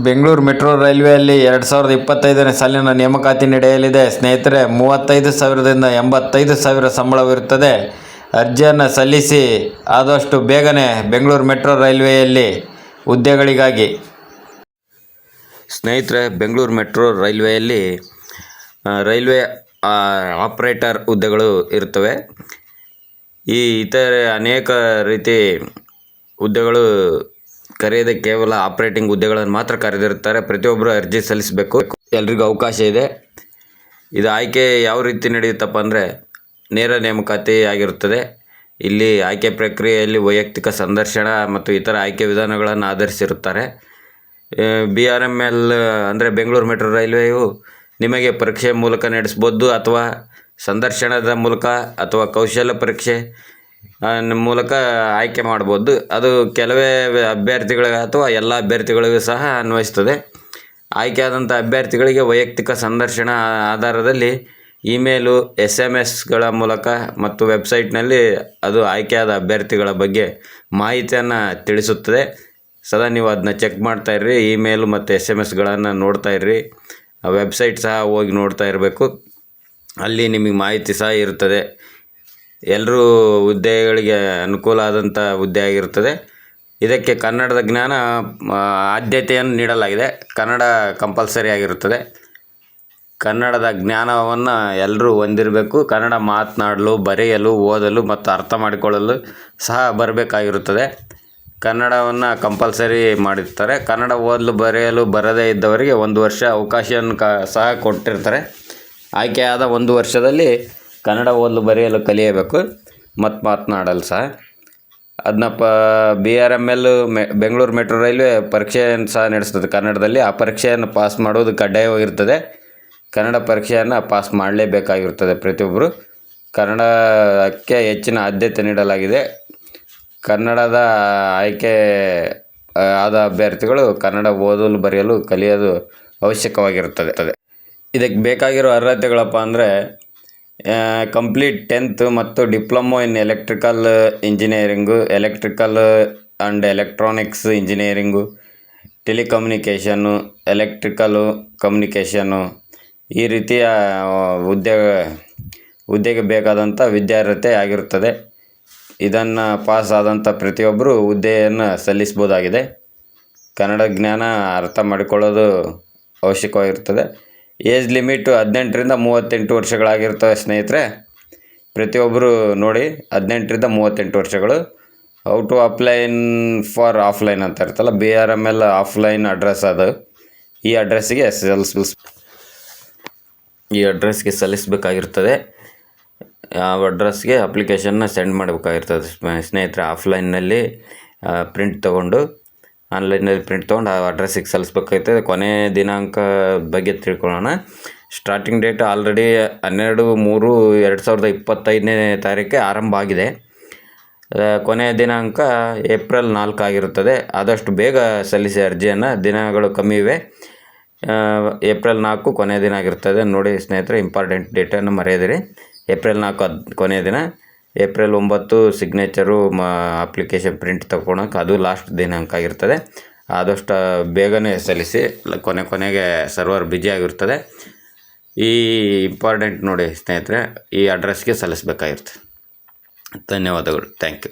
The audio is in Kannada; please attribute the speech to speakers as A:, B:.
A: ಬೆಂಗಳೂರು ಮೆಟ್ರೋ ರೈಲ್ವೆಯಲ್ಲಿ 2025ನೇ ಸಾಲಿನ ನೇಮಕಾತಿ ನಡೆಯಲಿದೆ. ಸ್ನೇಹಿತರೆ, 35,000ದಿಂದ 85,000 ಸಂಬಳವಿರುತ್ತದೆ. ಅರ್ಜಿಯನ್ನು ಸಲ್ಲಿಸಿ ಆದಷ್ಟು ಬೇಗನೆ ಬೆಂಗಳೂರು ಮೆಟ್ರೋ ರೈಲ್ವೆಯಲ್ಲಿ ಹುದ್ದೆಗಳಿಗಾಗಿ. ಸ್ನೇಹಿತರೆ, ಬೆಂಗಳೂರು ಮೆಟ್ರೋ ರೈಲ್ವೆಯಲ್ಲಿ ರೈಲ್ವೆ ಆಪರೇಟರ್ ಹುದ್ದೆಗಳು ಇರ್ತವೆ. ಇತರೆ ಅನೇಕ ರೀತಿ ಹುದ್ದೆಗಳು ಕರೆಯದೆ ಕೇವಲ ಆಪರೇಟಿಂಗ್ ಹುದ್ದೆಗಳನ್ನು ಮಾತ್ರ ಕರೆದಿರುತ್ತಾರೆ. ಪ್ರತಿಯೊಬ್ಬರು ಅರ್ಜಿ ಸಲ್ಲಿಸಬೇಕು. ಎಲ್ರಿಗೂ ಅವಕಾಶ ಇದೆ. ಇದು ಆಯ್ಕೆ ಯಾವ ರೀತಿ ನಡೆಯುತ್ತಪ್ಪ ಅಂದರೆ ನೇರ ನೇಮಕಾತಿ ಆಗಿರುತ್ತದೆ. ಇಲ್ಲಿ ಆಯ್ಕೆ ಪ್ರಕ್ರಿಯೆಯಲ್ಲಿ ವೈಯಕ್ತಿಕ ಸಂದರ್ಶನ ಮತ್ತು ಇತರ ಆಯ್ಕೆ ವಿಧಾನಗಳನ್ನು ಆಧರಿಸಿರುತ್ತಾರೆ. BRML ಅಂದರೆ ಬೆಂಗಳೂರು ಮೆಟ್ರೋ ರೈಲ್ವೆಯು ನಿಮಗೆ ಪರೀಕ್ಷೆ ಮೂಲಕ ನಡೆಸ್ಬೋದು, ಅಥವಾ ಸಂದರ್ಶನದ ಮೂಲಕ ಅಥವಾ ಕೌಶಲ್ಯ ಪರೀಕ್ಷೆ ಮೂಲಕ ಆಯ್ಕೆ ಮಾಡ್ಬೋದು. ಅದು ಕೆಲವೇ ಅಭ್ಯರ್ಥಿಗಳಿಗೆ ಅಥವಾ ಎಲ್ಲ ಅಭ್ಯರ್ಥಿಗಳಿಗೂ ಸಹ ಅನ್ವಯಿಸ್ತದೆ. ಆಯ್ಕೆಯಾದಂಥ ಅಭ್ಯರ್ಥಿಗಳಿಗೆ ವೈಯಕ್ತಿಕ ಸಂದರ್ಶನ ಆಧಾರದಲ್ಲಿ ಇಮೇಲು, SMS ಗಳ ಮೂಲಕ ಮತ್ತು ವೆಬ್ಸೈಟ್ನಲ್ಲಿ ಅದು ಆಯ್ಕೆಯಾದ ಅಭ್ಯರ್ಥಿಗಳ ಬಗ್ಗೆ ಮಾಹಿತಿಯನ್ನು ತಿಳಿಸುತ್ತದೆ. ಸದಾ ನೀವು ಅದನ್ನ ಚೆಕ್ ಮಾಡ್ತಾಯಿರ್ರಿ. ಇಮೇಲು ಮತ್ತು SMS ಗಳನ್ನು ನೋಡ್ತಾಯಿರ್ರಿ. ವೆಬ್ಸೈಟ್ ಸಹ ಹೋಗಿ ನೋಡ್ತಾ ಇರಬೇಕು. ಅಲ್ಲಿ ನಿಮಗೆ ಮಾಹಿತಿ ಸಹ ಇರ್ತದೆ. ಎಲ್ಲರೂ ಹುದ್ದೆಗಳಿಗೆ ಅನುಕೂಲ ಆದಂಥ ಹುದ್ದೆ ಆಗಿರ್ತದೆ. ಇದಕ್ಕೆ ಕನ್ನಡದ ಜ್ಞಾನ ಆದ್ಯತೆಯನ್ನು ನೀಡಲಾಗಿದೆ. ಕನ್ನಡ ಕಂಪಲ್ಸರಿ ಆಗಿರುತ್ತದೆ. ಕನ್ನಡದ ಜ್ಞಾನವನ್ನು ಎಲ್ಲರೂ ಹೊಂದಿರಬೇಕು. ಕನ್ನಡ ಮಾತನಾಡಲು, ಬರೆಯಲು, ಓದಲು ಮತ್ತು ಅರ್ಥ ಮಾಡಿಕೊಳ್ಳಲು ಸಹ ಬರಬೇಕಾಗಿರುತ್ತದೆ. ಕನ್ನಡವನ್ನು ಕಂಪಲ್ಸರಿ ಮಾಡಿರ್ತಾರೆ. ಕನ್ನಡ ಓದಲು ಬರೆಯಲು ಬರದೇ ಇದ್ದವರಿಗೆ 1 ವರ್ಷ ಅವಕಾಶವನ್ನು ಸಹ ಕೊಟ್ಟಿರ್ತಾರೆ. ಆಯ್ಕೆಯಾದ 1 ವರ್ಷದಲ್ಲಿ ಕನ್ನಡ ಓದಲು ಬರೆಯಲು ಕಲಿಯಬೇಕು ಮತ್ತು ಮಾತನಾಡಲು ಸಹ. ಅದನ್ನ BRML ಬೆಂಗಳೂರು ಮೆಟ್ರೋ ರೈಲ್ವೆ ಪರೀಕ್ಷೆಯನ್ನು ಸಹ ನಡೆಸ್ತದೆ ಕನ್ನಡದಲ್ಲಿ. ಆ ಪರೀಕ್ಷೆಯನ್ನು ಪಾಸ್ ಮಾಡೋದು ಕಡ್ಡಾಯವಾಗಿರ್ತದೆ. ಕನ್ನಡ ಪರೀಕ್ಷೆಯನ್ನು ಪಾಸ್ ಮಾಡಲೇಬೇಕಾಗಿರ್ತದೆ ಪ್ರತಿಯೊಬ್ಬರು. ಕನ್ನಡಕ್ಕೆ ಹೆಚ್ಚಿನ ಆದ್ಯತೆ ನೀಡಲಾಗಿದೆ. ಕನ್ನಡದ ಆಯ್ಕೆ ಆದ ಅಭ್ಯರ್ಥಿಗಳು ಕನ್ನಡ ಓದಲು ಬರೆಯಲು ಕಲಿಯೋದು ಅವಶ್ಯಕವಾಗಿರುತ್ತದೆ. ಇದಕ್ಕೆ ಬೇಕಾಗಿರೋ ಅರ್ಹತೆಗಳಪ್ಪ ಅಂದರೆ ಕಂಪ್ಲೀಟ್ 10th ಮತ್ತು diploma in electrical engineering, electrical and electronics engineering, telecommunication, electrical communication, ಈ ರೀತಿಯ ಹುದ್ದೆಗೆ ಬೇಕಾದಂಥ ವಿದ್ಯಾರ್ಹತೆ ಆಗಿರುತ್ತದೆ. ಇದನ್ನು ಪಾಸ್ ಆದಂಥ ಪ್ರತಿಯೊಬ್ಬರು ಹುದ್ದೆಯನ್ನು ಸಲ್ಲಿಸ್ಬೋದಾಗಿದೆ. ಕನ್ನಡ ಜ್ಞಾನ ಅರ್ಥ ಮಾಡಿಕೊಳ್ಳೋದು ಅವಶ್ಯಕವಾಗಿರ್ತದೆ. ಏಜ್ ಲಿಮಿಟು 18ರಿಂದ 38 ವರ್ಷಗಳಾಗಿರ್ತವೆ ಸ್ನೇಹಿತರೆ. ಪ್ರತಿಯೊಬ್ಬರು ನೋಡಿ, 18ರಿಂದ 38 ವರ್ಷಗಳು. ಹೌ ಟು ಅಪ್ಲೈನ್ ಫಾರ್ ಆಫ್ಲೈನ್ ಅಂತ ಇರ್ತಲ್ಲ, BRML ಆಫ್ಲೈನ್ ಅಡ್ರೆಸ್ ಅದು. ಈ ಅಡ್ರೆಸ್ಗೆ ಸಲ್ಲಿಸಬೇಕಾಗಿರ್ತದೆ. ಆ ಅಡ್ರೆಸ್ಗೆ ಅಪ್ಲಿಕೇಶನ್ನ ಸೆಂಡ್ ಮಾಡಬೇಕಾಗಿರ್ತದೆ ಸ್ನೇಹಿತರೆ. ಆಫ್ಲೈನ್ನಲ್ಲಿ ಪ್ರಿಂಟ್ ತೊಗೊಂಡು, ಆನ್ಲೈನಲ್ಲಿ ಪ್ರಿಂಟ್ ತೊಗೊಂಡು ಆ ಅಡ್ರೆಸ್ಸಿಗೆ ಸಲ್ಲಿಸ್ಬೇಕಾಗಿರ್ತದೆ. ಕೊನೆ ದಿನಾಂಕ ಬಗ್ಗೆ ತಿಳ್ಕೊಳ್ಳೋಣ. ಸ್ಟಾರ್ಟಿಂಗ್ ಡೇಟ್ ಆಲ್ರೆಡಿ 12/3/2025ನೇ ತಾರೀಕೆ ಆರಂಭ ಆಗಿದೆ. ಕೊನೆಯ ದಿನಾಂಕ ಏಪ್ರಿಲ್ 4 ಆಗಿರುತ್ತದೆ. ಆದಷ್ಟು ಬೇಗ ಸಲ್ಲಿಸಿ ಅರ್ಜಿಯನ್ನು. ದಿನಗಳು ಕಮ್ಮಿ ಇವೆ. ಏಪ್ರಿಲ್ 4 ಕೊನೆಯ ದಿನ ಆಗಿರ್ತದೆ. ನೋಡಿ ಸ್ನೇಹಿತರೆ, ಇಂಪಾರ್ಟೆಂಟ್ ಡೇಟನ್ನು ಮರೆಯದಿರಿ. ಏಪ್ರಿಲ್ 4 ಕೊನೆಯ ದಿನ. ಏಪ್ರಿಲ್ 9 ಸಿಗ್ನೇಚರು ಅಪ್ಲಿಕೇಶನ್ ಪ್ರಿಂಟ್ ತಗೊಳಕ್ಕೆ, ಅದು ಲಾಸ್ಟ್ ದಿನಾಂಕ ಆಗಿರ್ತದೆ. ಆದಷ್ಟು ಬೇಗನೆ ಸಲ್ಲಿಸಿ. ಕೊನೆಗೆ ಸರ್ವರ್ ಬ್ಯುಸಿ ಆಗಿರ್ತದೆ. ಈ ಇಂಪಾರ್ಟೆಂಟ್ ನೋಡಿ ಸ್ನೇಹಿತರೆ, ಈ ಅಡ್ರೆಸ್ಗೆ ಸಲ್ಲಿಸಬೇಕಾಗಿರ್ತದೆ. ಧನ್ಯವಾದಗಳು. Thank you.